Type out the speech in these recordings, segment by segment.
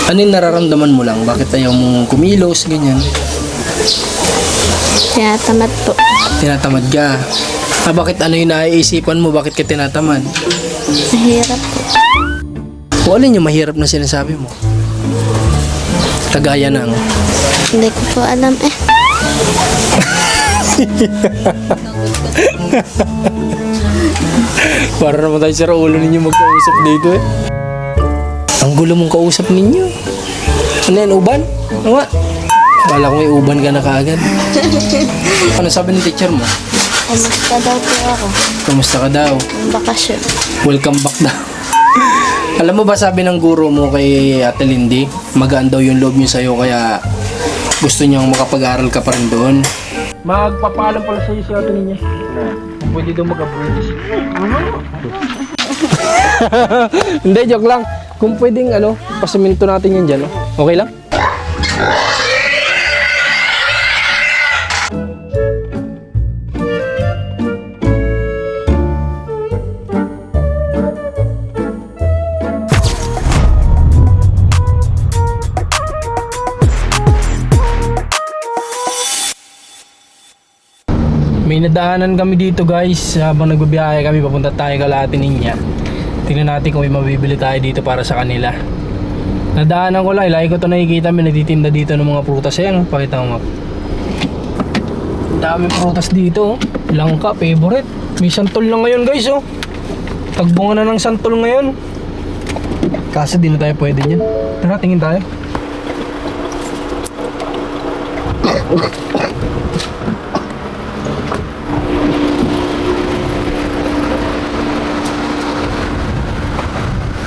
Ano yung nararamdaman mo lang? Bakit ayaw mong kumilos, ganyan? Tinatamad po. Tinatamad ka. Bakit ano yung naiisipan mo? Bakit ka tinatamad? Mahirap po. O alin yung mahirap na sinasabi mo? Kagaya ng... Hindi ko po alam eh. Para naman tayo sa ulo ninyo magkausap dito eh. Ang gulo mong kausap ninyo. Ano yan, uban? Ano nga? Kala ko may uban ka na kaagad. Ano sabi ng teacher mo? Kumusta daw po ako? Kamusta ka daw? Ang bakasyon. Welcome back daw. Alam mo ba sabi ng guro mo kay Ate Lindy, magaan daw yung loob niya sa'yo kaya gusto niyang makapag-aral ka pa rin doon. Magpapaalam pala sa'yo si Ate Lindy. Kung pwede daw mag-apprentice. Hindi, joke lang. Kung pwedeng pasiminto natin yan dyan. Okay lang? May nadaanan kami dito guys habang nagbabiyahe kami papunta tayo kala Ate Ninya. Tingnan natin kung may mabibili tayo dito para sa kanila. Nadaanan ko lang, lagi ko ito nakikita, may nagtitinda dito ng mga prutas. Ayan, pakita mo. Daming prutas dito. Langka, favorite. May santol lang ngayon guys oh. Tagbunga na ng santol ngayon. Kaso di na tayo pwede niyan. Tara, tingin tayo.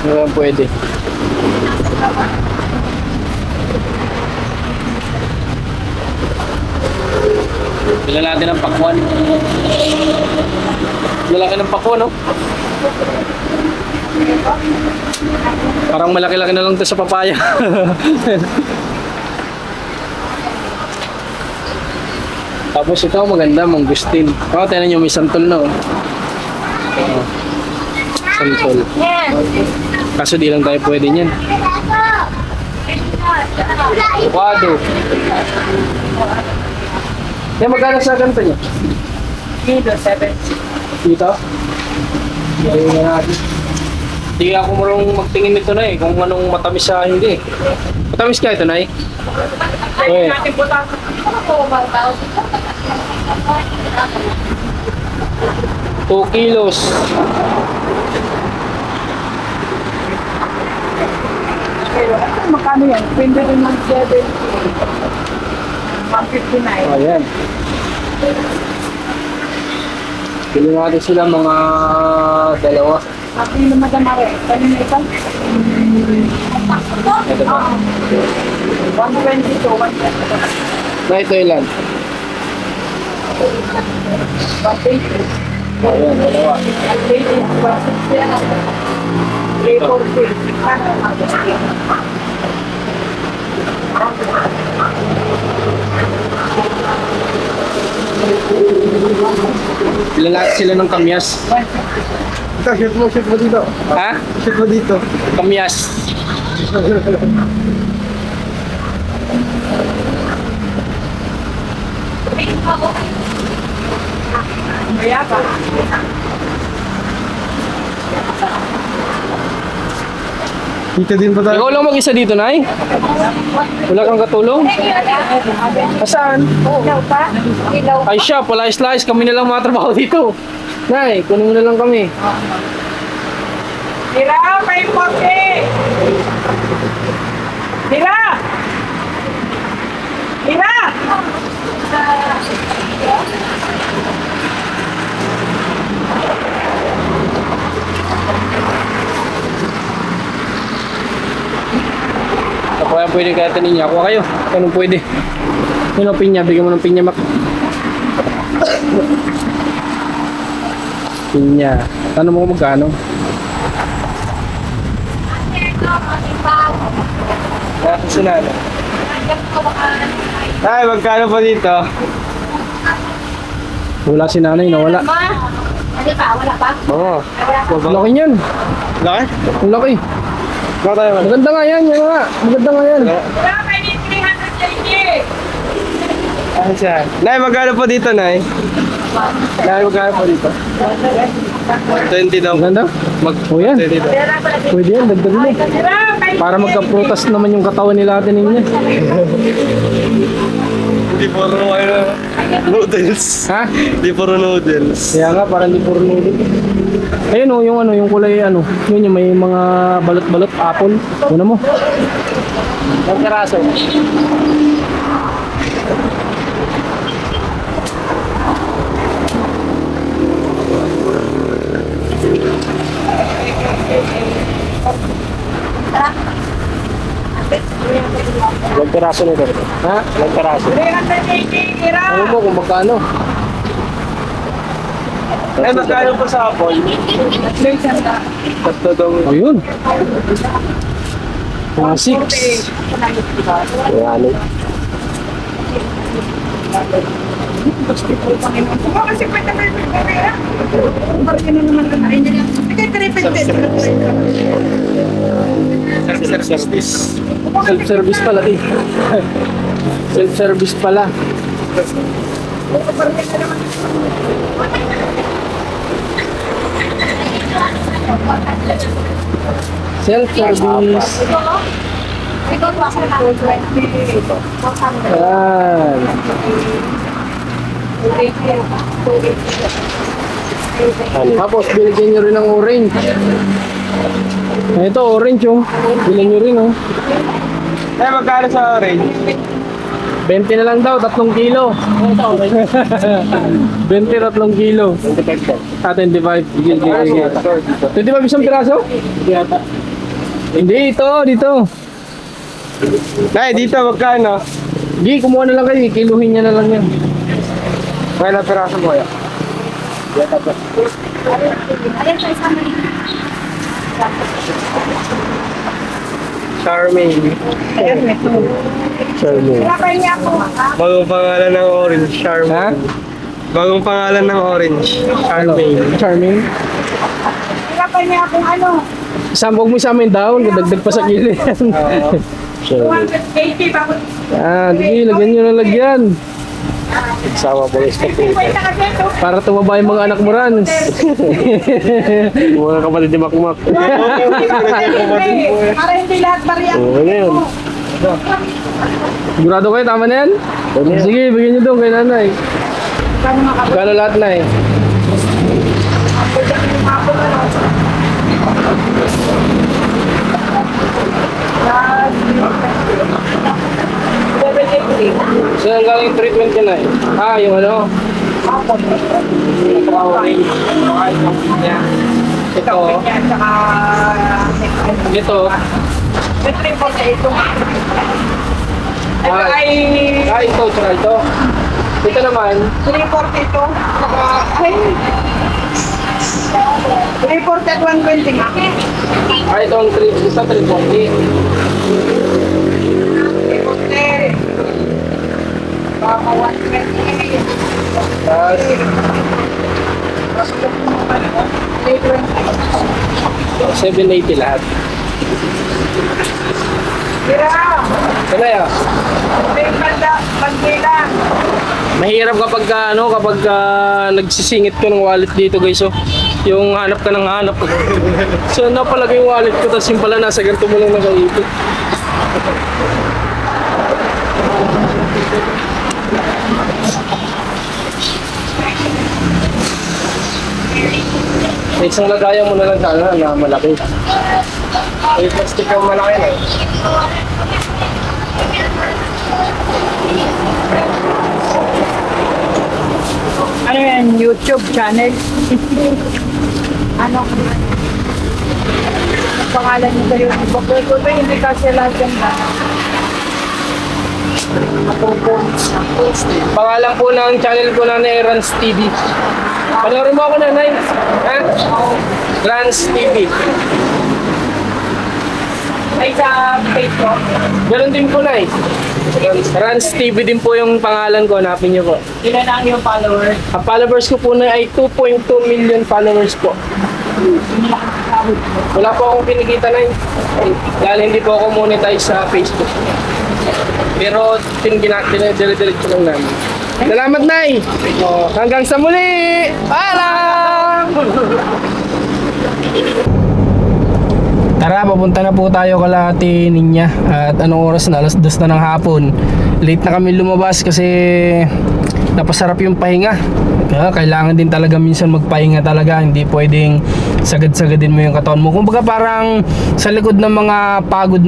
Ano lang pwede? Bilan natin ang pakwan. Malaki ng pakwan, no? Parang malaki-laki na lang ito sa papaya. Tapos ito maganda, mangustin. Tingnan nyo, may santol na, oh. Santol. Kaso di lang tayo pwede niyan. Avocado. Kaya magkano sa ganito niya? Dito, 7. Dito? Ayun na natin. Hindi ako marunong magtingin nito na eh. Kung anong matamis sa hindi. Matamis ka ito na eh? Okay. 2 kilos. Magkano yan? Pwede rin ng 7. 159. Ayan. Pili natin sila mga dalawa. Sabi na Madam Mare, kanina ito? Ito ba? 122, 122. Na ito ilan? 180. Ayan, dalawa. 180, 160. Pili natin sila ng kamyas. Ito, shoot mo dito. Ha? Shoot mo dito. Kamyas. Kaya pa. Dito din pa tayo. Ikaw lang mag-isa dito, Nay? Wala kang katulong? Saan? Ilaw pa? Ilaw pa? Ay siya, pala slice. Kami na lang matrabaho dito. Nay, kunin mo na lang kami. Tira, may pote! Tira! Tira! Ako kaya pwede kaya tanin niya. Kuha kayo. Anong pwede? Yun ang pinya. Bigyan mo ng pinya, Mak. Pinya. Tanong mo kung magkano? Kaya sinala. Ay, magkano pa dito? Wala si nanay, nawala. Ano pa? Wala pa? Oo. Laki niyan. Laki? Ang laki. Baka tayo man. Maganda nga yan, yan nga. Maganda nga yan. Wala, may 300 JJ. Ano siya? Nay, magkano po dito, Nay? Nay, magkano po dito? 20 daw. Maganda? O yan. 20 daw. Pwede yan, dagdag mo. Wala, may Para magka-prutas naman yung katawan nila atin ninyo. Hindi puro noodles. Ha? Hindi puro noodles. Kaya nga, parang di puro noodle. Ayun o, yung ano, yung kulay ano. Yun yung may mga balot-balot, apple. Una mo. Ang karaso. Ilang piraso nito? Ha? Ilang piraso? 300 JJ, Ira. Ano mo kung magkano? Ay, magkano po sa apple? Tatlo daw. Ayun. Mga 6. Ayan. Kung kasi pwede na yung Ira. Parang yun naman kanain nila. Ika, 350. Service. Self-service pala eh. Self-service pala. Self-service. Ayan. Tapos binigyan nyo rin ng orange. Ito orange oh. Bilhin nyo rin oh. Ay, magkano sa orange? 20 na lang daw, 3 kilo. 20, 3 kilo. 25. Ah, 25. Sige, sige, sige. 25 isang piraso? Hindi, ito, dito. Nay, dito magkano? Gi, kumuha na lang kayo, kiluhin niya na lang yan. Kaya na piraso mo yan. Charming. Charming. Wala pa niya ako. Bagong pangalan ng orange. Charming. Ha? Bagong pangalan ng orange. Charming. Charming. Wala pa niya akong ano. Sambog mo sa amin down, dagdag pa sa kilid. Charming. 200 JJ bago. Ah, sige, lagyan nyo na lagyan. Sama po guys. 50 kasi ito. Para tumaba yung mga anak mo, Rans. Mga kapatid ni Makmak. Para hindi lahat bariyan. Oo, ano yun? Sigurado kayo, tama na yan? Sige, bigyan nyo doon kay nanay. Gano'n lahat na eh. Saan ang galing treatment ka na eh? Ah, yung ano? Ito. Ito. May 340 ito. Ito ay Ah, ito, tsaka ito. Ito naman. 340 ito. Ay. 340 at 120 nga. Ah, ito ang isa 340. 340. Baka 120. Tapos, 780 lahat. Tira. Kaya ya. May bandila. Mahirap kapag nagsisingit ko ng wallet dito guys oh. Yung hanap ka ng hanap. So napalagay yung wallet ko tapos yung pala nasa ganito mo lang nakaipit. Sa isang lagayan mo na lang sana na malaki. Ay, plastic ang malaki na. Ano yan? YouTube channel? Ano? Ang pangalan niyo sa YouTube? Pero hindi kasi lahat yan ba? Pangalan po ng channel ko na Rans TV. Panoorin mo ako nanay. Ha? Rans TV. Ay sa Facebook. Meron din po na Rans TV din po yung pangalan ko. Hanapin niyo po. Ilan ang iyong followers? Ang followers ko po na ay 2.2 million followers po. Wala po akong kinikita na yun. Dahil hindi po ako monetize sa Facebook. Pero dinediretso lang namin. Salamat, Nay! Hanggang sa muli! Paalam! Tara, papunta na po tayo kalahati ninya. At anong oras na? Alas 2 na ng hapon. Late na kami lumabas kasi napasarap yung pahinga. Kailangan din talaga minsan magpahinga talaga. Hindi pwedeng sagad-sagadin mo yung katawan mo. Kumbaga parang sa likod ng mga pagod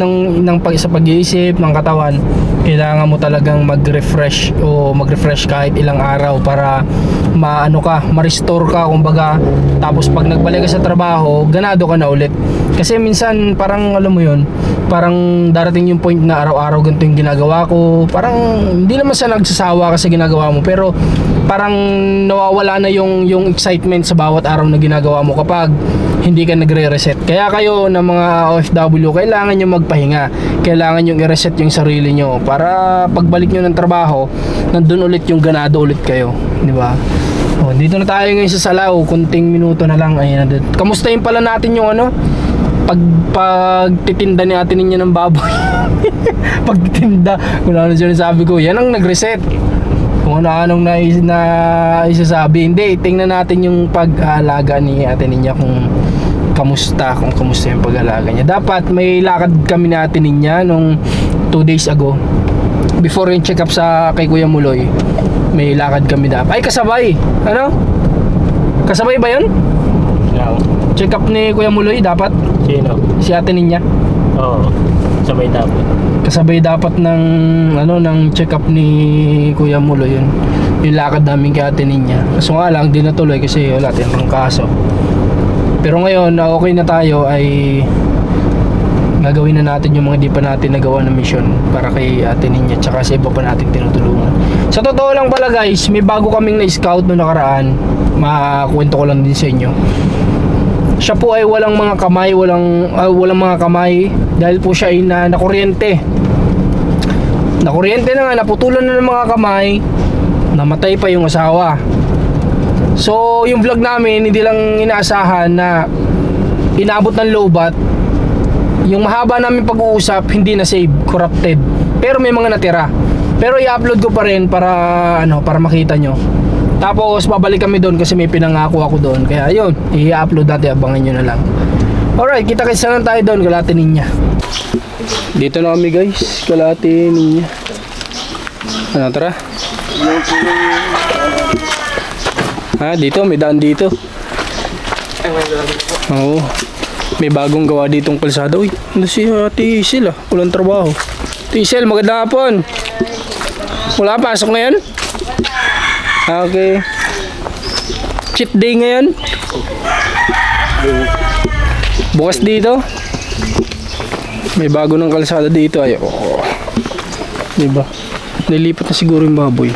sa pag-iisip ng katawan, kailangan mo talagang mag-refresh o mag-refresh kahit ilang araw para ma-restore ka kumbaga. Tapos pag nagbalik ka sa trabaho, ganado ka na ulit. Kasi minsan parang alam mo yun, parang darating yung point na araw-araw ganito yung ginagawa ko. Parang hindi naman sa nagsasawa ka sa ginagawa mo, pero parang nawawala na yung excitement sa bawat araw na ginagawa mo kapag hindi ka nagre-reset. Kaya kayo na mga OFW, kailangan nyo magpahinga. Kailangan nyo i-reset yung sarili nyo para pagbalik nyo ng trabaho, nandun ulit yung ganado ulit kayo. Di ba? Dito na tayo ngayon sa Salaw. Kunting minuto na lang. Ayun na. Kamustahin pala natin yung pagtitinda ni Ate Ninya ng baboy. Pagtitinda, kung ano sabi ko, yan ang nag-reset. Kung ano-anong na isasabi. Hindi, tingnan natin yung pag-aalaga ni Ate Ninya kung kamusta yung pag-aalaga niya. Dapat may lakad kami ni Ate Ninya nung 2 days ago. Before yung check up kay Kuya Muloy, may lakad kami dapat. Ay, kasabay! Ano? Kasabay ba yun? No. Check up ni Kuya Muloy dapat? Sino? Si Ate Ninya? Oo. Sabay dapat. Kasabay dapat ng check up ni Kuya Muloy yun. Yung lakad namin kay Ate Ninya. Kaso nga lang, di natuloy kasi wala tayong kaso. Pero ngayon, okay na tayo, ay gagawin na natin yung mga di pa natin nagawa na mission para kay Ate Ninya tsaka sa iba pa natin tinutulungan. Sa totoo lang pala guys, may bago kaming na-scout noong nakaraan. Makakwento ko lang din sa inyo. Siya po ay walang mga kamay dahil po siya ay nakuryente. Nakuryente na nga, naputulan na ng mga kamay, namatay pa yung asawa. So yung vlog namin, hindi lang inaasahan na inaabot ng lowbat. Yung mahaba namin pag-uusap, hindi na save, corrupted. Pero may mga natira. Pero i-upload ko pa rin para makita nyo. Tapos babalik kami doon kasi may pinangako ako doon. Kaya yun, i-upload natin, abangan nyo na lang. Alright, kita-kitsa lang tayo doon, Kalahati Ninya. Dito na kami guys, Kalahati Ninya. Ano, tara? Dito, may daan dito. Oo. May bagong gawa ditong kalsada. Uy, ano si Ate Isel walang trabaho. Ate Isel, magandang hapon. Wala pasok ngayon? Okay. Cheat day ngayon? Bukas dito? May bago ng kalsada dito. Ay, diba? Nilipat na siguro yung baboy.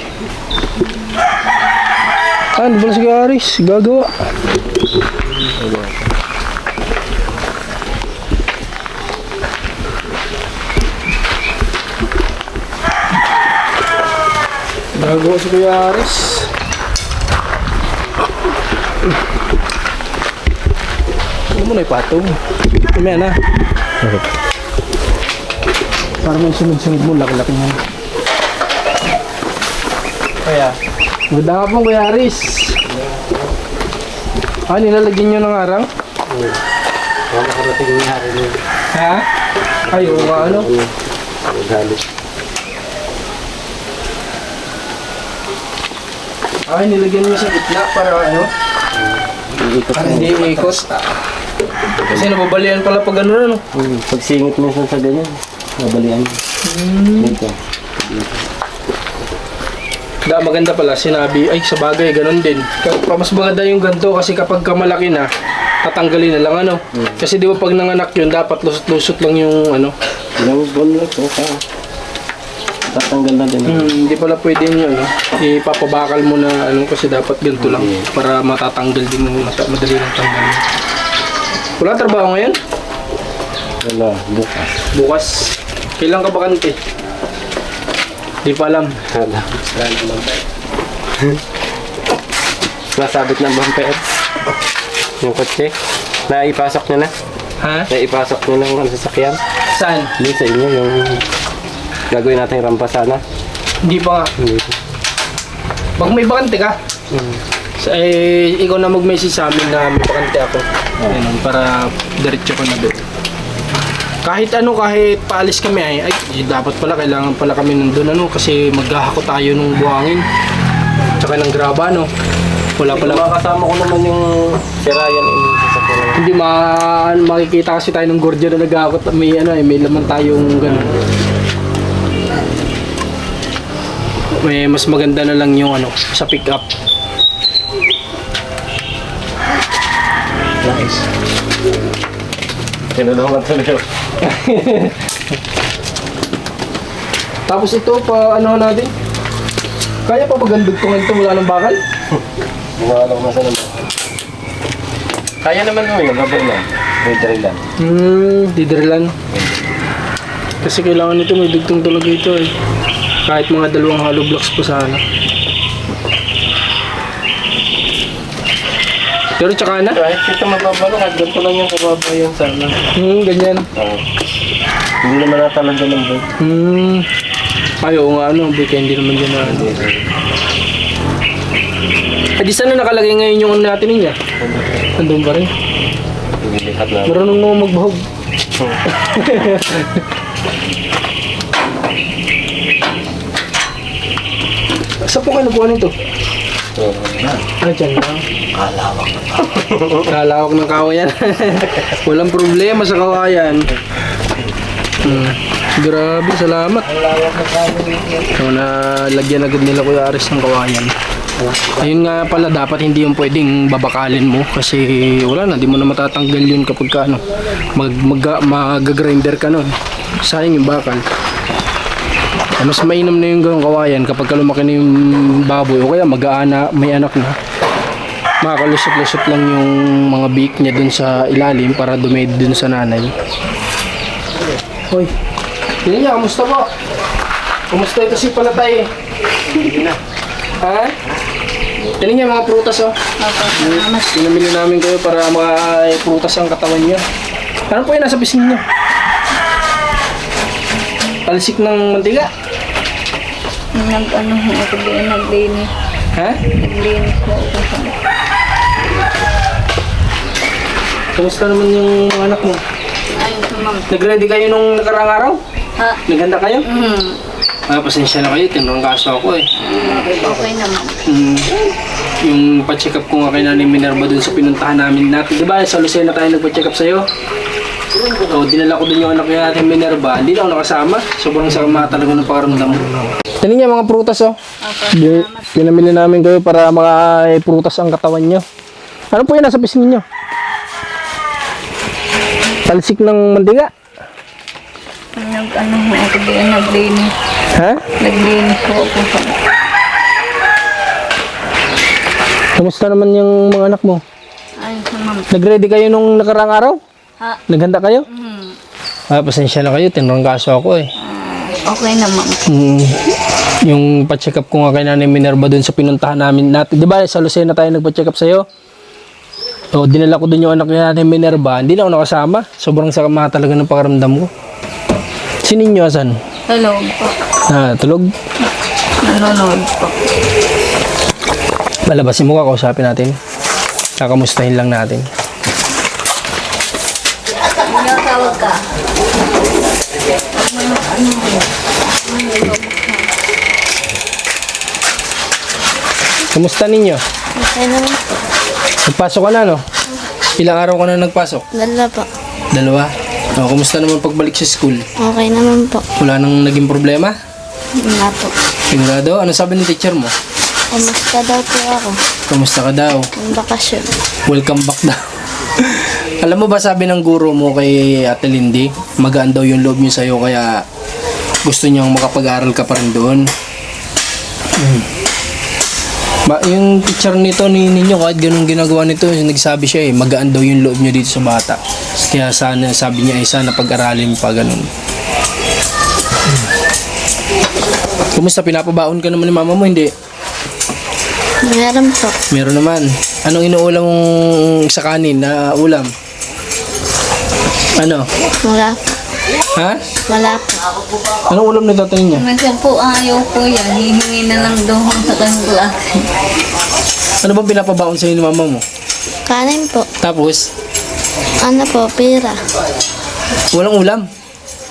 Ano ba na si Aris? Gagawa. Gagawa si Kuya Aris. Ano mo na ipatong? Kumaya na. Para may sunod-sunod mo, laki-laki mo. Kaya, maganda nga pong Kuya Aris. Nilalagyan nyo ng arang? Oo. Makakarating yung hari niya. Ha? Ay, oo nga ano? Galit. Nilagyan nyo sa gitna para para hindi ikot. Kasi nababalian pala pag ano. Pag singit minsan sa ganyan, nabalian. Dito. Maganda pala, sinabi, ay sa bagay, ganun din. Mas maganda yung ganito kasi kapag malaki na, tatanggalin na lang Kasi di ba pag nanganak yun, dapat lusot-lusot lang yung Ilang buwan lang ito. Tatanggal na din. Hindi pala pwede yun ipapabakal mo na kasi dapat ganito lang para matatanggal din mo, madali lang tanggalin. Wala trabaho ngayon? Wala, bukas. Bukas. Kailan ka bakante? Di pa alam. Wala. Nasabit ng bumper. Yung kotse. Naipasok niyo na? Ha? Naipasok niyo ng ano, sasakyan? Saan? Hindi sa inyo yung gagawin natin rampa sana. Hindi pa nga. Hindi. Baka may bakante ka. Ikaw na mag-message sa amin na may bakante ako. Ayun, para diretso ko na doon. Kahit paalis kami ay dapat pala, kailangan pala kami nandun kasi maghahako tayo ng buhangin. Tsaka ng graba Wala pala. Makasama ko naman yung si Ryan yung sasakyan. Hindi makikita kasi tayo ng gordyo na naghahakot. May may laman tayong gano'n. May mas maganda na lang yung sa pick up. Nice. Tinulungan tuloy. Tapos ito pa natin. Kaya pa magandugtungan ito mula ng bakal? Wala ko nasa naman. Kaya naman mo yun, gabay na. May drillan. Didrilan. Kasi kailangan nito may dugtong talaga ito Kahit mga 2 hollow blocks pa sana. Pero tsaka na? Kahit ito mababa kahit ganito lang yung kababa yun sana. Ganyan. Hindi naman natalaga ng boy. Ayaw nga kaya hindi naman dyan di sana nakalagay ngayon yung natin niya? Andun pa rin. Nilihat na. Marunong naman magbahog. Saan po kayo nakuha nito? Dyan lang. Kalawak ng kawayan. Walang problema sa kawayan. Grabe, salamat. Nalagyan agad nila Kuya Aris ng kawayan. Ayun nga pala, dapat hindi yung pwedeng babakalin mo kasi wala na, di mo na matatanggal yun kapag ka mag-grinder ka sayang yung bakal. Mas mainam na yung gawang kawayan kapag lumaki na yung baboy o kaya may anak na. Makakalusot-lusot lang yung mga beak niya dun sa ilalim para dumedi dun sa nanay. Hoy, hindi niya, kamusta po? Kamusta ito si Palatay? Hindi na. Ha? Tignan niya mga prutas Pinamili namin kayo para prutas ang katawan niyo. Ano po yung nasa pisngi niyo? Talsik ng mantika? Naglinis. Ha? Naglinis po ako. Kamusta naman yung mga anak mo? Ayun sa ma'am. Nag-ready kayo nung nakaraang araw? Ha? Naghanda kayo? Pasensya na kayo, tinurangkaso ako Okay naman. Yung pa-check up ko nga kay Nanay Minerva dun sa pinuntahan namin natin. Diba sa Lucena tayo nagpa-check up sa'yo? Dinala ko dun yung anak natin Minerva. Hindi na ako nakasama. Sobrang sama talaga ng pakaramdam. Tanin niya mga prutas Pinamili namin kayo para prutas ang katawan nyo. Ano po yan nasa pisngi nyo? Talsik ng mantika? Naglinis. Ha? Naglinis po ako. Kamusta naman yung mga anak mo? Ayun sa ma'am. Nag-ready kayo nung nakaraang araw? Ha? Naghanda kayo? Pasensya na kayo, tinurangkaso ako Okay naman. Yung pa-check up ko nga kay Nanay Minerva dun sa pinuntahan namin natin. Di ba sa Lucena tayo nagpa-check up sa'yo? Dinala ko dun yung anak ni Nanay Minerva. Hindi na ako nakasama. Sobrang sama talaga ng pakaramdam ko. Si Ninyo, asan? Hello po. Tulog? Nanonood po. Balabasin mo ka, kausapin natin. Kakamustahin lang natin. Tawag ka. Kumusta Ninyo? Okay naman po. Nagpasok ka na, Ilang araw ka na nagpasok? 2 po. 2? Kumusta naman pagbalik sa school? Okay naman po. Wala nang naging problema? Wala po. Sigurado? Ano sabi ng teacher mo? Kumusta daw po ako? Kamusta ka daw? Ang bakasyon. Welcome back daw. Alam mo ba sabi ng guro mo kay Ate Lindy, magaan daw yung loob niya sa'yo kaya gusto niyang makapag-aral ka pa rin doon. Yung teacher nito ninyo kahit ganun ginagawa nito, nagsabi siya magaan daw yung loob niya dito sa bata. Kaya sana, sabi niya sana pag-aralin pa ganun. Kumusta, pinapabaon ka naman ni mama mo, hindi? Meron po. Meron naman. Anong inuulam mong sa kanin na ulam? Ano? Wala po. Ha? Wala po. Anong ulam na tatay niya? Minsan po ayaw ko yan. Hihingi na lang daw ako sa kanila. Ano bang pinapabaon sa'yo ni mama mo? Kanin po. Tapos, Ano po, pera. walang ulam.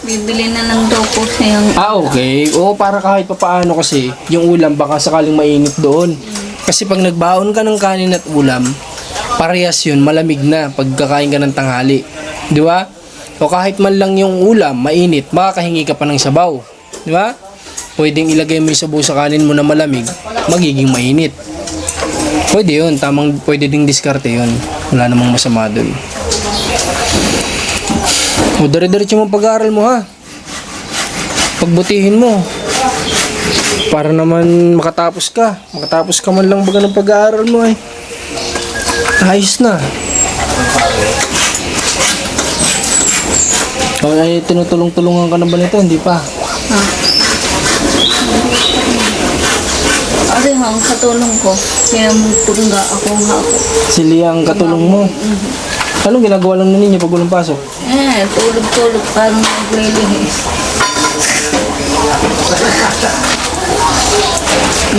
Bibili na lang daw po siyang Okay. Oo, para kahit papaano kasi, yung ulam baka sakaling mainit doon. Kasi pag nagbaon ka ng kanin at ulam, parehas yun, malamig na pagkakain ka ng tanghali. Di ba? O kahit man lang yung ulam, mainit, makakahingi ka pa ng sabaw. Di ba? Pwedeng ilagay mo yung sabaw sa kanin mo na malamig, magiging mainit. Pwede yun, pwede ding diskarte yun. Wala namang masama doon. O, dire-diretso mo pag-aaral mo ha. Pagbutihin mo. Para naman makatapos ka. Makatapos ka man lang baga ng pag-aaral mo ay. Ayos na. O, ay tinutulong-tulungan ka na ba nito? Hindi pa. Ari ang katulong ko. Kaya magpungga ako nga ako. Sili ang katulong mo. Anong ginagawa lang na ninyo pag walang pasok? Tulog-tulog parang naglilihis.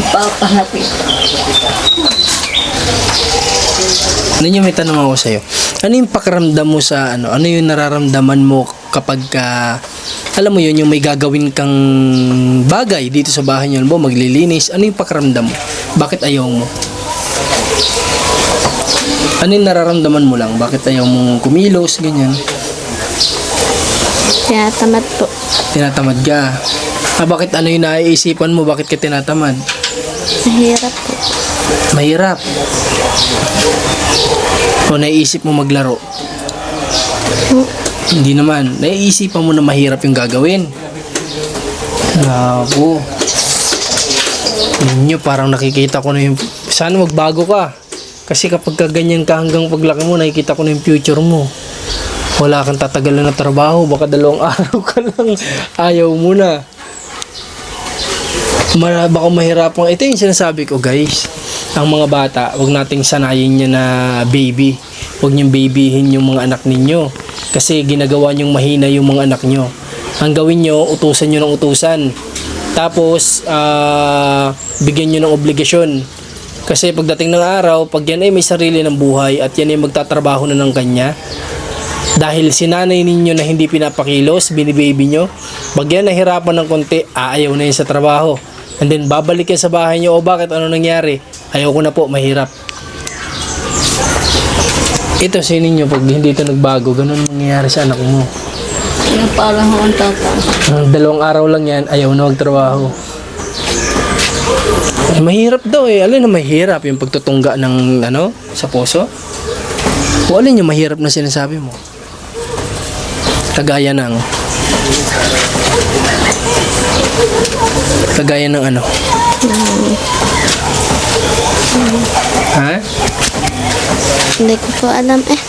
Ipapahapit. Ano yung may tanong ako sa'yo? Ano yung pakiramdam mo sa ano? Ano yung nararamdaman mo kapag alam mo yun, yung may gagawin kang bagay dito sa bahay nyo, maglilinis, ano yung pakiramdam mo? Bakit ayaw mo? Ano yung nararamdaman mo lang? Bakit ayaw mong kumilos, ganyan? Tinatamad po. Tinatamad ka. Bakit ano yung naiisipan mo? Bakit ka tinatamad? Mahirap po. Mahirap. O naiisip mo maglaro? Hindi naman. Naiisipan mo na mahirap yung gagawin. Naku. Ninyo, parang nakikita ko na yung... Sana magbago ka. Kasi kapag ganyan ka hanggang paglaki mo, nakikita ko na yung future mo. Wala kang tatagalan na trabaho. Baka 2 araw ka lang. Ayaw mo na. Baka mahirapang. Ito yung sinasabi ko, guys. Ang mga bata, wag nating sanayin niya na baby. Huwag niyong babyhin yung mga anak ninyo. Kasi ginagawa niyong mahina yung mga anak nyo. Ang gawin nyo, utusan nyo ng utusan. Tapos, bigyan nyo ng obligasyon. Kasi pagdating ng araw, pag yan ay may sarili ng buhay at yan ay magtatrabaho na ng kanya, dahil sinanay ninyo na hindi pinapakilos, binibaby nyo, pag yan nahirapan ng konti, aayaw na yun sa trabaho. And then, babalik yan sa bahay nyo, o bakit, ano nangyari? Ayaw ko na po, mahirap. Ito sa ninyo, pag hindi ito nagbago, ganun mangyayari sa anak mo. Yung parang akong tata. 2 araw lang yan, ayaw na magtrabaho. Eh, mahirap daw eh. Alin na mahirap? Yung pagtutungga ng ano, sa poso? O alin yung mahirap na sinasabi mo? Kagaya ng ano? Ha? Hindi ko po alam eh.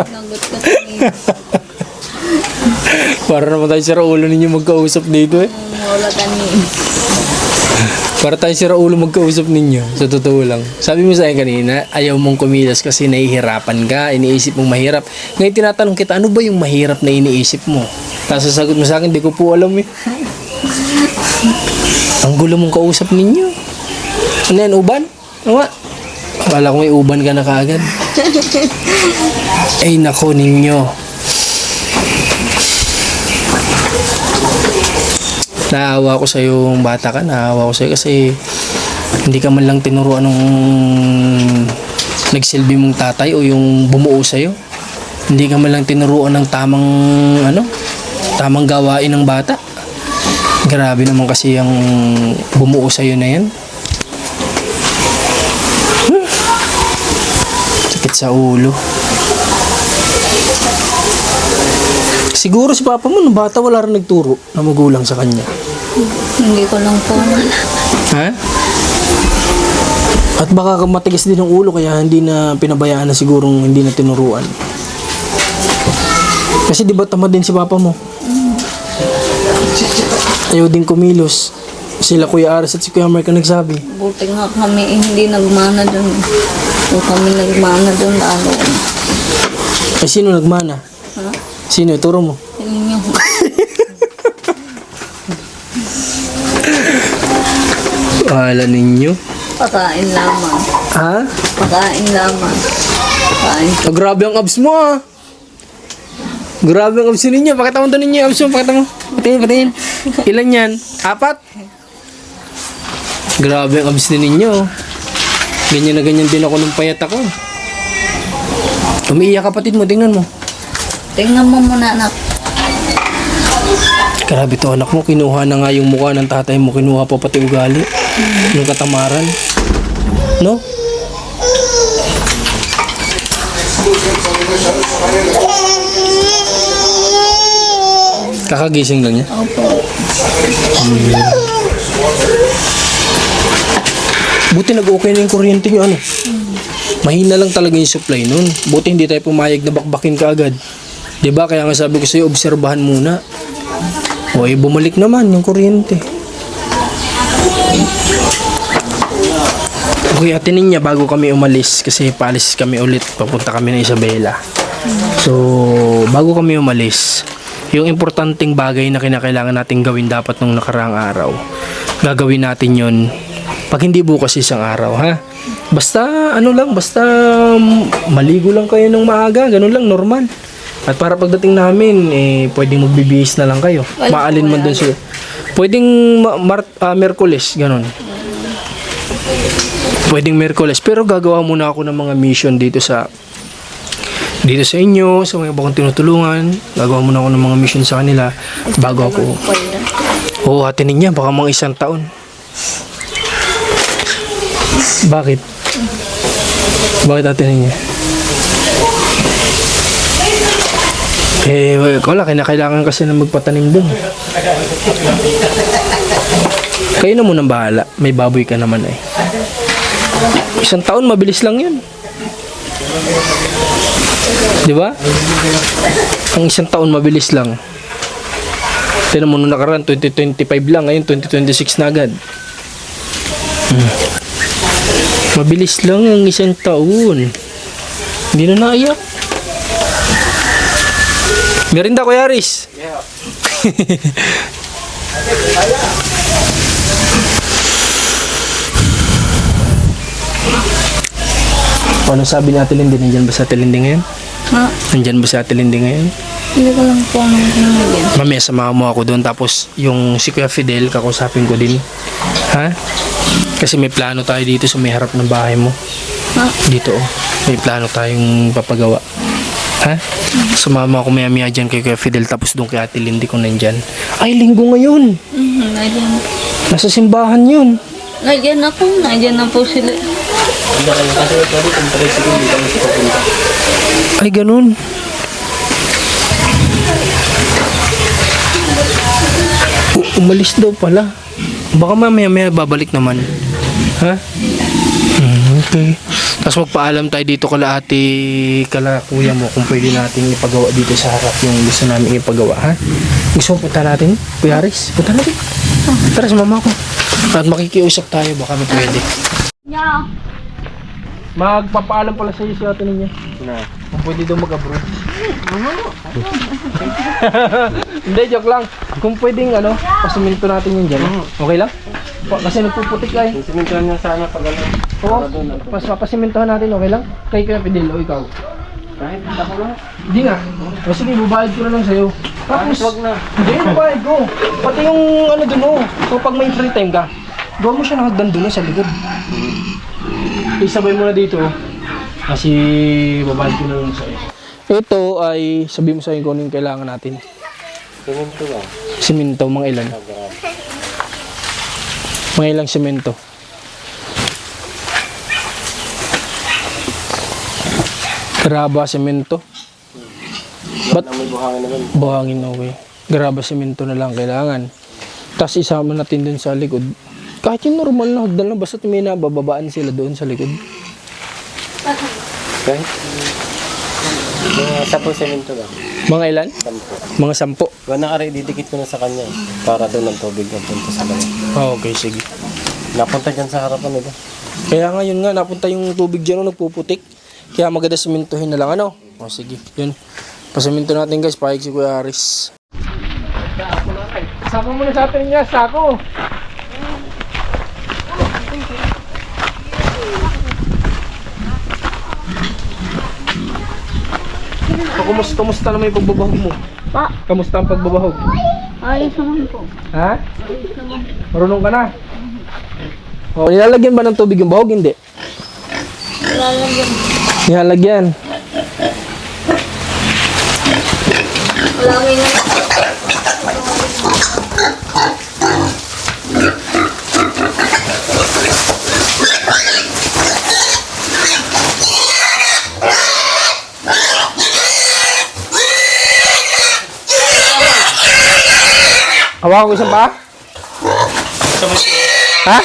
Nagot ka kanina. Para naman tayo sira ulo ninyo magkausap dito eh. Wala kanina. Para tayo sira ulo magkausap ninyo. Sa totoo lang. Sabi mo sa akin kanina, ayaw mong kumilos kasi nahihirapan ka, iniisip mong mahirap. Ngayon tinatanong kita, ano ba yung mahirap na iniisip mo? Tapos sasagot mo sa akin, di ko po alam eh. Ang gulo mong kausap ninyo. Ano yan, uban? Ano nga? Akala ko may uban ka na kaagad. Ay nako ninyo. Naawa ko sa yung bata ka, naawa ko sa kasi hindi ka man lang tinuruan ng nagsilbi mong tatay o yung bumuo sa iyo. Hindi ka man lang tinuruan ng tamang gawain ng bata. Grabe naman kasi yung bumuo sa iyo na yan. Sakit sa ulo. Siguro si papa mo, nung bata, wala rin nagturo na magulang sa kanya. Hindi ko lang po. Ha? At baka matigas din ang ulo kaya hindi na pinabayaan na sigurong hindi na tinuruan. Kasi di ba tamad din si papa mo? Ayaw din kumilos. Sila Kuya Aras at si Kuya Mark ang nagsabi. Buti nga kami hindi nagmana doon. Kung kami nagmana doon, lalo. Ay, sino nagmana? Sino? Turo mo. Inyo. Wala ninyo. Pakain lamang. Ha? Pakain lamang. Pakain. Oh, grabe ang abs mo ah. Grabe ang abs ninyo. Pakita mo to ninyo yung abs mo. Pakita mo. Patingin. Ilan yan? 4? Grabe ang abs ninyo. Ganyan na ganyan din ako nung payat ako. Umiiyak kapatid mo. Tingnan mo. Tingnan mo muna, anak. Grabe to anak mo. Kinuha na nga yung mukha ng tatay mo. Kinuha pa pati ugali. Yung katamaran. No? Kakagising lang niya? Opo. Buti nag-okay na yung kuryente nyo, ano? Mahina lang talaga yung supply nun. Buti hindi tayo pumayag na bakbakin ka agad. Diba? Kaya nga sabi ko sa'yo, obserbahan muna. O, bumalik naman yung kuryente. Okay, atinin niya bago kami umalis kasi paalis kami ulit. Papunta kami ng Isabela. So, bago kami umalis, yung importanteng bagay na kinakailangan natin gawin dapat nung nakaraang araw, gagawin natin yon pag hindi bukas isang araw, ha? Basta, basta maligo lang kayo ng maaga, ganun lang, normal. At para pagdating namin, pwedeng magbibihis na lang kayo. Maalin man dun sila. Pwedeng Merkules, ganun. Pwedeng Merkules. Pero gagawa muna ako ng mga mission dito sa inyo, sa mga bakong tinutulungan. Gagawa muna ako ng mga mission sa kanila bago ako. Oo, hatinin niya, baka mga 1 taon. Bakit? Bakit hatinin niya? Wala, kailangan kasi na magpatanim dun. Kayo na munang bahala. May baboy ka naman eh. 1 taon, mabilis lang yun. Di ba? Ang 1 taon, mabilis lang. Tignan mo nung nakaraan, 2025 lang. Ngayon, 2026 na agad. Mabilis lang ang 1 taon. Hindi na naiyak. Merinda, Kuya Aris. Ano sabi ni Ate Lindy? Nandyan ba sa Ate Lindy ngayon? Ha? Nandyan ba sa Ate Lindy ngayon? Hindi ko lang po anong pinagyan. Mamaya samahan mo ako doon. Tapos yung si Kuya Fidel, kakusapin ko din. Ha? Kasi may plano tayo dito sa may harap ng bahay mo. Ha? Dito oh. May plano tayong papagawa. Ha? Sumama ako maya-maya dyan kay Kuya Fidel. Tapos doon kay Ate Lindy kung nandyan. Ay, linggo ngayon. Nandiyan. Nasa simbahan yun. Nandiyan ako. Nandiyan na po sila. Ay, ganun. Umalis daw pala. Baka mamaya babalik naman. Ha? Okay. Tapos magpaalam tayo dito kala kuya mo kung pwede natin ipagawa dito sa harap yung gusto namin ipagawa, ha? Gusto mo punta natin? Kuya Aris, punta natin. Tara, sumama ko. At makikiusap tayo, baka may pwede. Yeah. Magpapaalam pala sa iyo si ate ninyo. Kung pwede daw mag-abroad. Hindi, joke lang. Kung pwedeng pasiminto natin yun dyan. Okay lang? Kasi nagpuputik ka eh. Simintuhan niya sana pag Oo, papasimintohan natin, okay lang? Kay Kuya Fidel o ikaw? kahit ako lang. Hindi nga. O sige, bubayad ko na lang sa'yo. Tapos, Wag na. hindi, bubayad ko. Pati yung dun o. So pag may free time ka, gawa mo siya ng hagdan dun sa likod. Isabay mo na dito. Kasi babayad ko na lang sa'yo. Ito ay, sabi mo sa'yo kung ano yung kailangan natin. Siminto ba? Simento, mga ilan? Mga ilang simento. Graba, semento. Ba't? May buhangin naman. Buhangin, okay. Graba, semento na lang kailangan. Tapos isama natin dun sa likod. Kahit yung normal na hagdan lang, basta may nabababaan sila doon sa likod. Kahit? Mga 10 siminto ba? Mga ilan? 10. Mga 10. Kung nakari, didikit ko na sa kanya para doon ang tubig ang punta sa laman. Okay, sige. Napunta dyan sa harapan nila. Kaya ngayon nga, napunta yung tubig dyan, nagpuputik. Kaya maganda simentohin na lang, ano? O sige, yun. Pasaminto natin guys, pahig si Kuya Aris. Sako muna sa atin niya, sako. So, kumusta naman yung pagbabahog mo? Pa, Kamusta ang pagbabahog? ayos naman po. Ha? Marunong ka na? O, nilalagyan ba ng tubig yung bahog? Hindi. Lalagyan. Nilalagyan. Lagi na. Hawakan ko isang pa? Ha?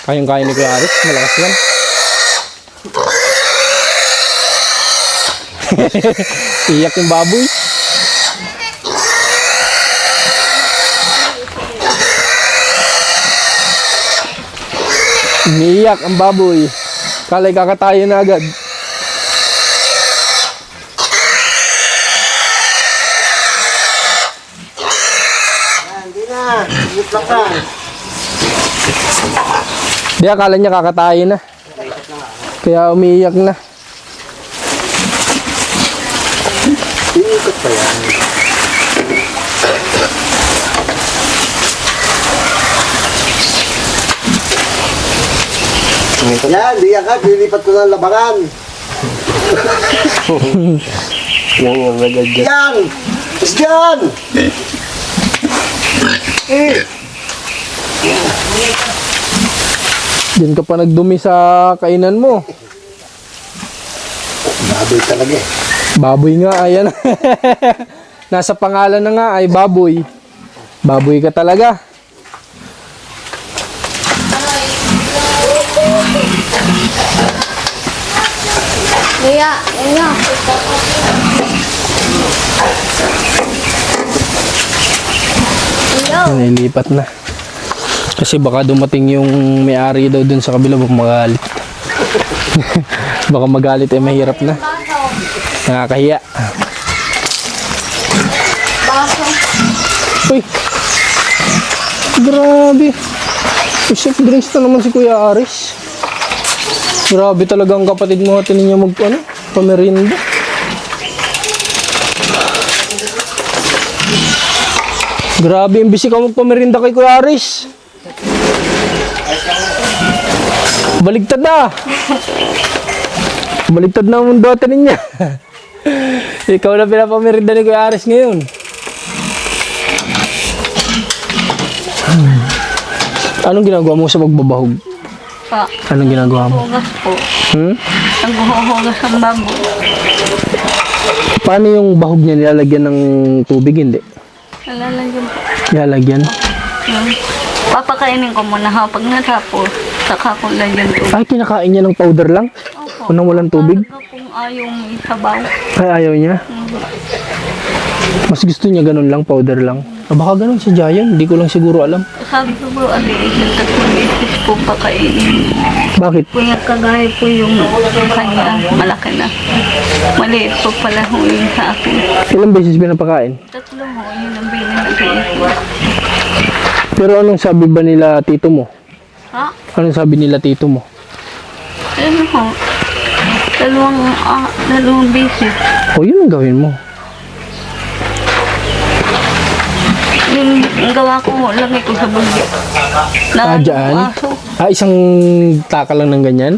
Kayang-kaya ni Kuya Aris, malakas yan. Iyak yung baboy. Umiiyak ang baboy. Kalay kakatayin na agad. Di akala niya kakatayin na. Kaya umiiyak na. Iikot pa yan. Yan, diyan ka, lilipat ko ng labangan. Yung agad dyan. Yan! Is dyan! Diyan ka pa nagdumi sa kainan mo. Baboy talaga eh. Baboy nga, ayan. Nasa pangalan na nga ay baboy. Baboy ka talaga. Iya, iya. Iya. Nilipat na. Kasi baka dumating yung may-ari daw dun sa kabila, baka magalit. Baka magalit eh, mahirap na. Nakakahiya. Uy! Grabe! Isip drinks na naman si Kuya Aris. Grabe talaga ang kapatid mo natin niya pamerinda. Grabe, imbisi ka magpamerinda kay Kuya Aris. Baligtad na. Baligtad na ang mundo natin niya. Ikaw na pinapamerinda ni Kuya Aris ngayon. Anong ginagawa mo sa pagbabahog? Pa, Anong ginagawa mo? hugas po. Naghuhugas ang bago. Paano yung bahog niya nilalagyan ng tubig? Hindi. Nalalagyan po. Nilalagyan? Papakainin ko muna ha. Pag natapos, saka ko lagyan to. Ay, kinakain niya ng powder lang? Opo. Kung walang tubig? Talaga kung ayaw may sabaw. Ay, ayaw niya? Mas gusto niya ganun lang, powder lang. Baka ganun si Jayan, hindi ko lang siguro alam. Sabi ko bro, tatlong beses po pakainin. Bakit? Kuya kagaya po yung kanya, malaki na. Maliit po pala ho yun sa akin. Ilang beses pinapakain? Tatlo ho, yun ang binanagay ko. Pero anong sabi ba nila tito mo? Ha? Anong sabi nila tito mo? Ano ho? Dalawang beses. O, yun ang gawin mo. Yung gawa ko ho, lagay ko sa bulyo. Dyan? Aso. Isang taka lang ng ganyan?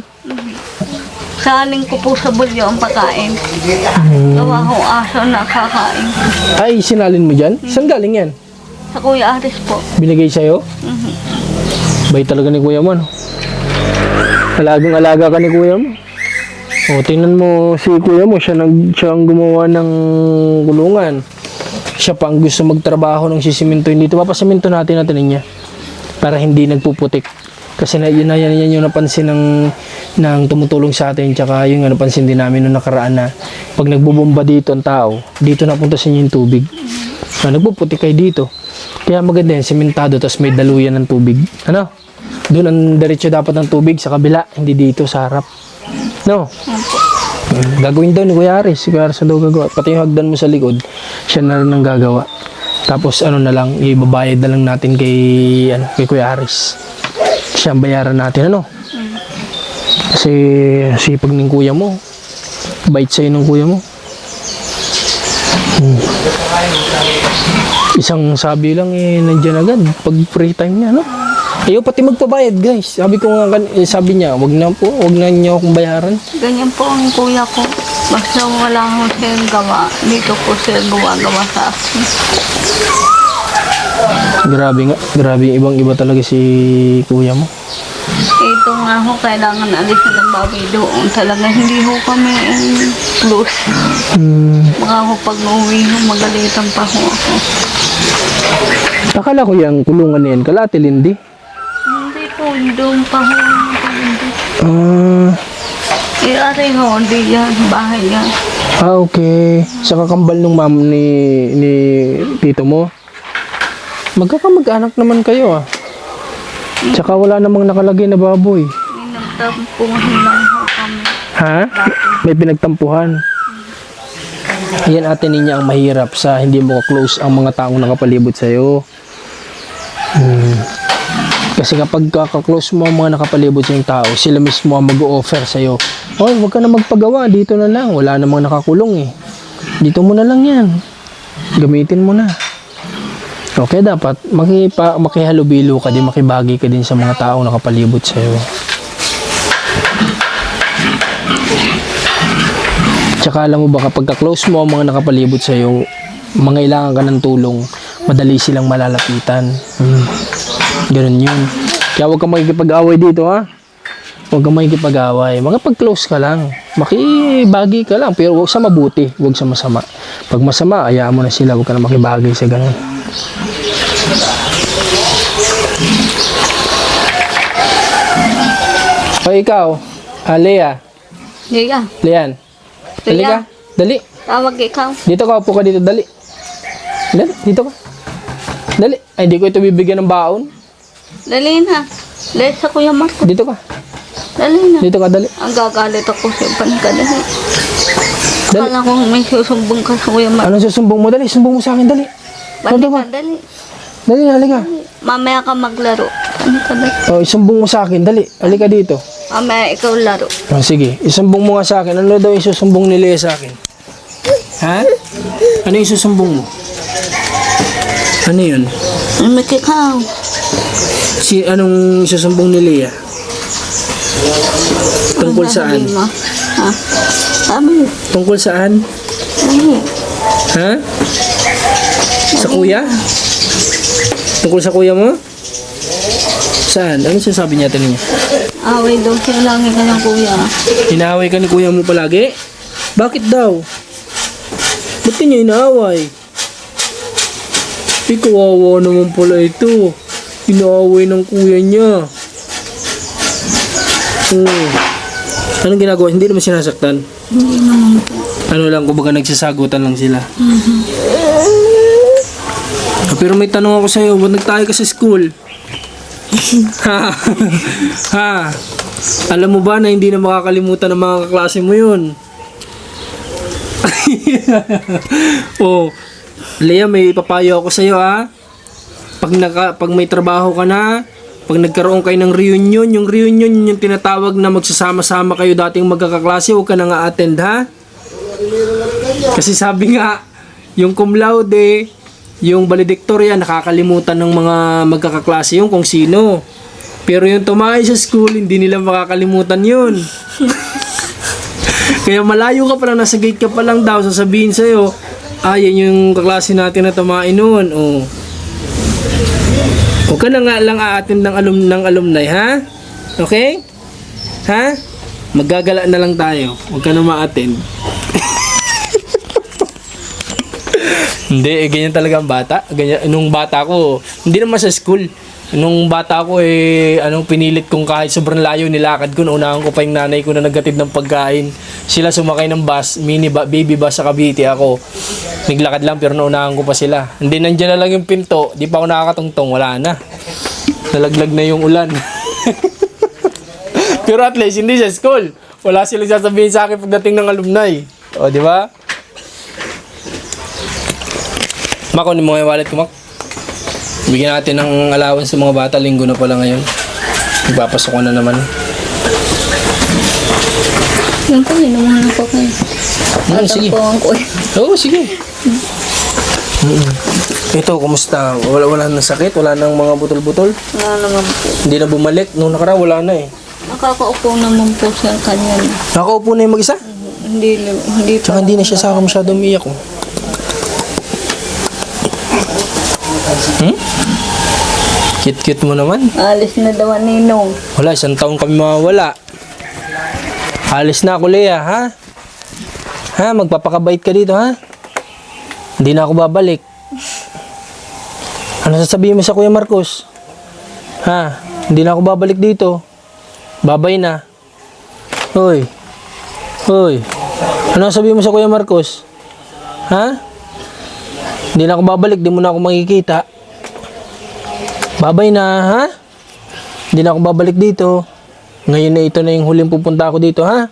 Saling ko po sa bulyo ang pagkain. Gawa ko aso na kakain. Ay, sinalin mo dyan? Saan galing yan? Sa Kuya Aris po. Binigay sa'yo? Bay talaga ni kuya mo, no? Alagang-alaga ka ni kuya mo. O, tingnan mo si kuya mo, siya ang gumawa ng kulungan. Siya pa ang gusto magtrabaho ng sisiminto. Dito papasaminto natin niya para hindi nagpuputik. Kasi yan yung napansin ng tumutulong sa atin. Tsaka yung napansin din namin nung nakaraan na pag nagbubomba dito ang tao, dito napunta sa inyo yung tubig. Nagpuputik kayo dito. Kaya maganda yan, simentado, tapos may daluyan ng tubig. Ano? Doon ang diretso dapat ng tubig sa kabila, hindi dito sa harap. No? Gagawin daw ni Kuya Aris. Si Kuya Aris daw gagawa. Pati yung hagdan mo sa likod, siya na rin ang gagawa. Tapos ano na lang, ibabayad na lang natin kay Kuya Aris. Siya ang bayaran natin, ano? Kasi sipag ng kuya mo. Bait sa'yo ng kuya mo. Isang sabi lang nandyan agad pag free time niya, no? Ayaw pati magpabayad, guys. Sabi ko nga, sabi niya, wag na niyo akong bayaran. Ganyan po ang kuya ko. Basta wala ko siyang gawa. Dito po siya gawa sa akin. Grabe ibang-iba talaga si kuya mo. Ito nga ho, kailangan alisin ng baboy doon. Talaga hindi ho kami close. Mga ho pag uuwi ho, magalitan pa ho ako. Akala ko yung kulungan na yan, kalate Lindy. Hindi po, doon pa ho. Aray ho, hindi yan, bahay yan. Okay. Sa kakambal ng mom ni tito mo. Magkakamag-anak naman kayo, ah. Tsaka wala namang nakalagay na baboy. Pinagtampuhan lang ho kami. Ha? May pinagtampuhan. Yan ate niya ang mahirap sa hindi mo ka-close ang mga taong nakapalibot sa'yo. Kasi kapag ka-close mo ang mga nakapalibot sa yung tao, sila mismo ang mag-o-offer sa'yo. Oh, huwag ka na magpagawa, dito na lang. Wala namang nakakulong eh. Dito mo na lang yan. Gamitin mo na. Okay, dapat makihalubilo ka din, makibagi ka din sa mga taong nakapalibot sa'yo. Tsaka alam mo ba, kapag ka-close mo ang mga nakapalibot sa'yo, mangailangan ka ng tulong, madali silang malalapitan. Ganun yun. Kaya huwag kang makikipag-away dito, ha? Huwag kang makikipag-away. Makapag-close ka lang. Makibagi ka lang, pero huwag sa mabuti, huwag sa masama. Pag masama, hayaan mo na sila, huwag ka na makibagi sa ganun. O ikaw, Lea. Liya, Lean. Dali ka. Dali. tawag ikaw. Dito ka, upo ka dito. Dali. Dali, dito ka. Dali. Ay, di ko ito bibigyan ng baon. Dali na. Dali sa Kuya Marco. Dito ka. Dali na. Dito ka, dali. Ang gagalit ako sa panikadali. Dali. Akala ko may susumbong ka sa Kuya Marco. Anong susumbong mo? Dali, sumbong mo sa akin. Dali. Balik Dito ka, ka. dali. Dali, halika. Mamaya ka maglaro. Panikadali. O, isumbong mo sa akin. Dali, halika dito. Mamaya ikaw laro. O, sige, isumbong mo nga sa akin. Ano daw isusumbong ni Lea sa akin? Ha? Ano yung isusumbong mo? Ano yun? May ikaw. Anong isusumbong ni Lea? Tungkol saan? Sabi mo. Ha? Sabi. Tungkol saan? Sabi. Ha? Sa kuya? Tungkol sa kuya mo? Saan? Ano sinasabi niya niya? Away daw siya lang ka ng kuya. Inaaway ka ni kuya mo palagi? Bakit daw? Ba't niya inaaway? Kawawa naman pala ito. Inaaway ng kuya niya. Anong ginagawa? Hindi naman sinasaktan? Hindi naman po. Ano lang, kumbaga nagsasagutan lang sila. Pero may tanong ako sa'yo, ba't nagtayo ka sa school? Ha? Ha? Alam mo ba na hindi na makakalimutan ng mga kaklase mo yun? Oh, Lea, may papayo ako sa'yo, ha? Pag may trabaho ka na, pag nagkaroon kayo ng reunion, yung reunion yung tinatawag na magsasama-sama kayo dating magkakaklase, huwag ka na nga attend, ha? Kasi sabi nga, yung cum laude, yung valedictory, nakakalimutan ng mga magkakaklase yung kung sino. Pero yung tumayo sa school, hindi nila makakalimutan yun. Kaya malayo ka pa lang, nasa gate ka pa lang daw, sasabihin sa'yo, yan yung kaklase natin na tumayo noon. Oh. Huwag ka na nga lang a-attend ng alumni, ha? Okay? Ha? Maggagala na lang tayo. Huwag ka na ma-attend. Hindi, ganyan talaga ang bata. Ganyan, nung bata ko, hindi naman sa school. Nung bata ko pinilit kong kahit sobrang layo nilakad ko, naunahan ko pa yung nanay ko na naghatid ng pagkain. Sila sumakay ng bus, baby bus sa Cavite, ako naglakad lang pero naunahan ko pa sila. Hindi, nandiyan na lang yung pinto, di pa ako nakakatungtong, wala na. Nalaglag na yung ulan. Pero at least hindi sa school. Wala silang sasabihin sa akin pagdating ng alumni. O, di ba? Mak, kunin mo nga yung wallet ko, Mak. Bigyan natin ng allowance sa mga bata. Linggo na pala ngayon. Magpapasok ko na naman. Yung po, inuman na po kayo. Sige. Ko. Oo, sige. Ito, kumusta? Wala nang sakit? Wala nang mga butol-butol? Wala naman po. Hindi na bumalik? Nung nakara, wala na eh. Nakakaupo naman po siya kanya. Nakaupo na yung mag-isa? Hindi Tsaka hindi na siya sa akin masyado umiyak. Cute-cute mo naman. Alis na daw ang ninong. Wala, 1 taon kami mawawala. Alis na ako, Lea, ha? Ha? Magpapakabait ka dito, ha? Hindi na ako babalik. Ano sasabihin mo sa Kuya Marcos? Ha? Hindi na ako babalik dito. Babay na. Hoy. Hoy. Ano sasabihin mo sa Kuya Marcos? Ha? Hindi na ako babalik, di mo na ako makikita. Babay na, ha? Hindi na ako babalik dito. Ngayon na ito na yung huling pupunta ako dito, ha?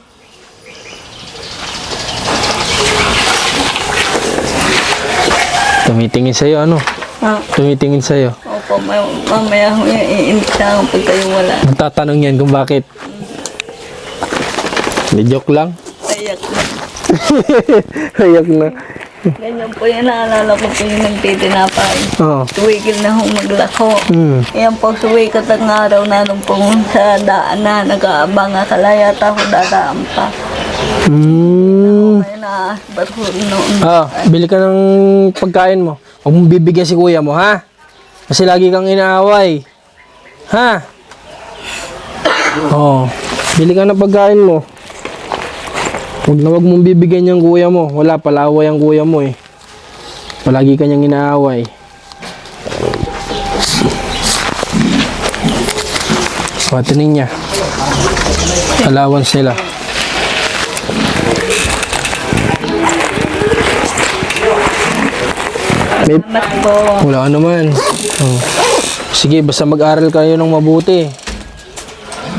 Tumitingin sa'yo, ano? Ha? Tumitingin sa'yo. Opo, mamaya ho yan. Iimbitahan pag kayo wala. Nagtatanong yan kung bakit. Hindi, joke lang. Ayak na. Hayak na. Ganyan po yan. Naalala ko po yung nagtitinapay. Oo. Suwigil na ho maglako. Hmm. Yan po, suwi ka ng araw na nung po sa daan na nag-aabang kalaya ako dadaan pa. Kaya naasbat ko noon. Bili ka ng pagkain mo. Huwag mong bibigyan si kuya mo, ha? Kasi lagi kang inaaway. Ha? Oo. Bili ka ng pagkain mo. Huwag mong bibigyan yung kuya mo. Wala, palaway ang kuya mo eh. Palagi ka niyang inaaway. Patunin niya. Allowance nila. Salamat po. Wala ka naman. Oh. Sige, basta mag-aral kayo ng mabuti.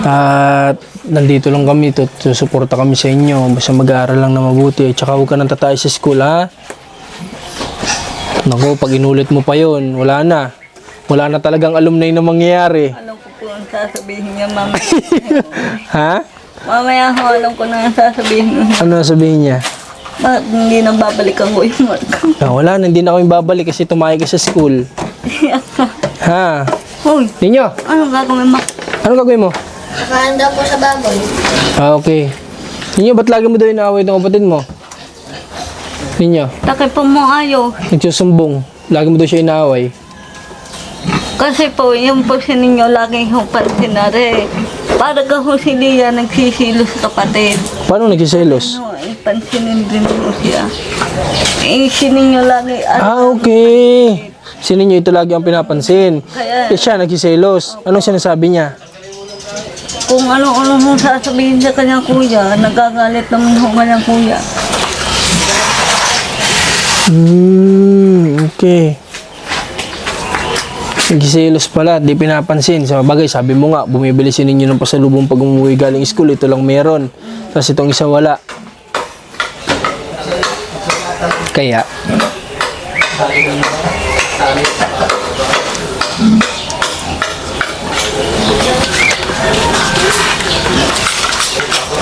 At nandito lang kami, susuporta kami sa inyo. Basta mag-aaral lang na mabuti. Tsaka huwag ka nang tatay sa school, ha? Naku, pag inulit mo pa yun, wala na. Wala na talagang alumni na mangyayari. Alam ko po ang sasabihin niya, mama. Ha? Mamaya ho, alam ko na ang sasabihin niya. Ano sabihin niya? Bakit hindi nang babalikan ko yung marka? Wala na, hindi na kami babalik kasi tumayo ka sa school. Ha? Hoy, Ninyo, anong gagawin mo? ano gagawin mo? Nakahanda po sa baboy. Okay. Ninyo, ba't lagi mo daw inaaway ng kapatid mo? Ninyo, Takay po mo ayaw. nagsusumbong. Lagi mo daw siya inaaway. Kasi po, yung po si ninyo laging yung pansinare. Para ka ho si Lia nagsisilos kapatid. Paano nagsiselos? Ano, pansinin din po siya. Si ninyo lagi, Okay. Si Ninyo ito lagi ang pinapansin. Kaya- Siya nagsiselos. Anong sinasabi niya? kung ano-ano mo sasabihin sa kanyang kuya, nagagalit naman ho kanyang kuya. Okay. Nagsiselos pala, di pinapansin. Sa bagay, sabi mo nga, bumibili si Ninyo ng pasalubong pag umuwi galing school, ito lang meron. Tapos itong isa wala. Kaya,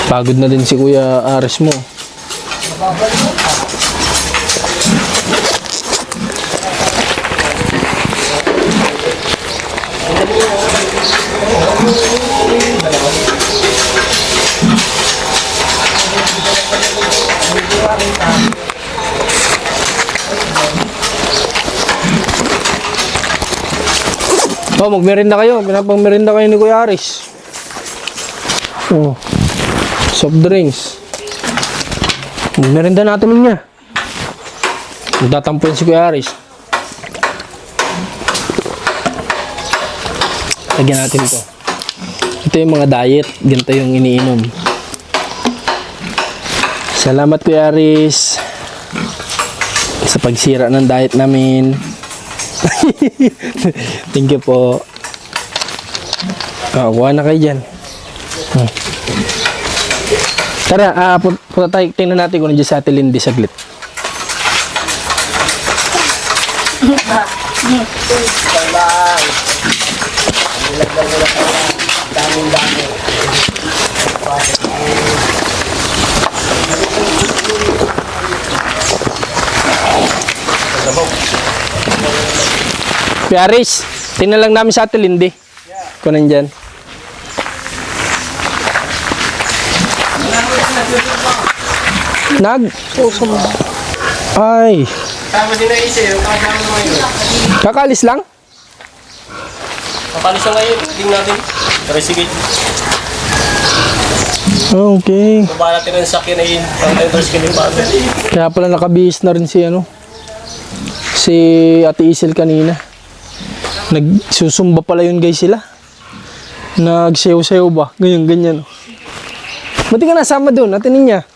pagod na din si Kuya Ares mo. Oh, magmerinda kayo. Pinapang-merinda kayo ni Kuya Aris. Oh. Soft drinks. Magmerinda natin niya. Magtatampo yan si Kuya Aris. Lagyan natin ito. Ito yung mga diet. Ganito yung iniinom. Salamat Kuya Aris sa pagsira ng diet namin. Thank you po. Kuha na kayo dyan. Tara, punta tayo. Tingnan natin kung nandiyan sa Ate Lindy saglit. Piaris, tingnan lang namin sa Ate Lindy. Kung nandyan. Susumba. Ay, Tama din na isa yung kasama mo ngayon. kakalis lang? Papalis na ngayon. Tingnan natin. Tara, sige. Okay. Baba natin ang sakyan na yun. Pang-tenders kami pa. Kaya pala nakabihis na rin si si Ate Isel kanina. Nagsusumba pala yun guys sila. Nagsayaw-sayaw ba? Ganyan. Ba't di ka nasama doon, Ate Ninya?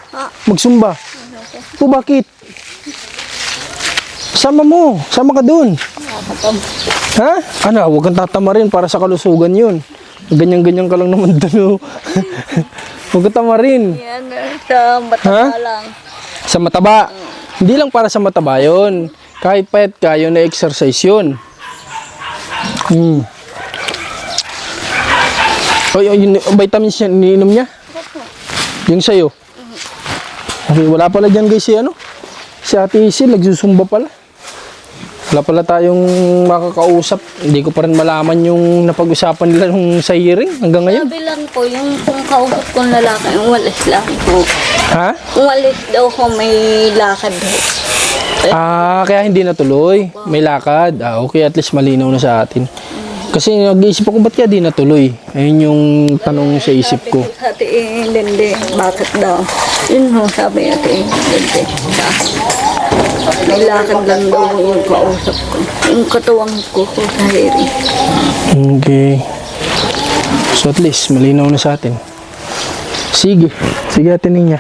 Magsumba. O bakit? Sama mo. Sama ka doon. Ha? Ano, huwag kang tatama rin para sa kalusugan yun. Ganyan-ganyan ka lang naman doon. Huwag kang tama rin. Yan, sa mataba lang. Sa mataba. Hindi lang para sa mataba yun. Kahit payat ka, yun na exercise yun. O, yung vitamins niya, iniinom niya? Yung sa'yo? Okay, wala pala dyan guys si Ate Isil, nagsusumba pala. Wala pala tayong makakausap. Hindi ko pa rin malaman yung napag-usapan nila nung sa hearing hanggang ngayon. Sabi lang po, yung kung kausap kong lalaki, umalis lang po. Ha? Umalis daw ko may lakad daw. Kaya hindi natuloy. May lakad. Okay, at least malinaw na sa atin. Kasi nag-iisip ako, ba't kaya di natuloy? Ayun yung tanong sa isip ko. Ate Lindy, bakit daw? Yun ho, sabi Ate Lindy. May lakad lang daw yung kausap ko. Yung katuwang ko sa hearing. Okay. So at least, malinaw na sa atin. Sige. Sige Ate Ninya.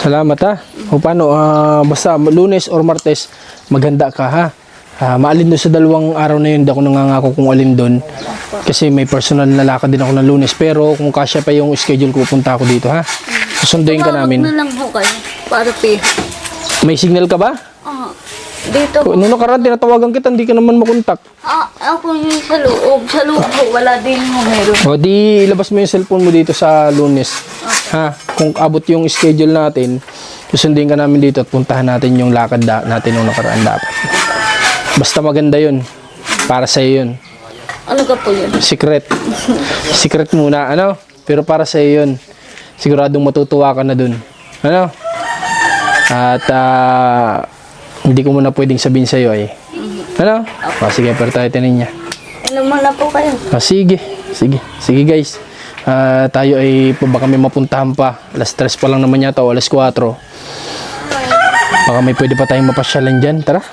Salamat ha. O paano, basta Lunes or Martes, maghanda ka ha. Maalin doon sa 2 araw na yun, hindi ako nangangako kung alin doon. Kasi may personal na lakad din ako ng Lunes. Pero kung kasya pa yung schedule ko, pupunta ako dito ha. Susunduin ka namin. Tawag na lang ho kayo, para piha. May signal ka ba? Dito ho. Noong nakaraan, tinatawagan kita, hindi ka naman makontak. Ako yung sa loob. Sa loob ho, wala din ho meron. O di, ilabas mo yung cellphone mo dito sa Lunes. Ha? Kung abot yung schedule natin, susundin ka namin dito at puntahan natin yung lakad natin noong nakaraan dapat. Basta maganda yun. Para sa'yo yun. Ano ka po yun? Secret. Secret muna, Pero para sa'yo yun. Siguradong matutuwa ka na dun. At, hindi ko muna pwedeng sabihin sa'yo eh. Sige, pero tayo tinin niya. Ano muna po kayo? Sige. Sige guys. Tayo ay baka may mapuntahan pa. Alas 3 pa lang naman yata o alas 4. Baka may pwede pa tayong mapasyalan dyan. Tara.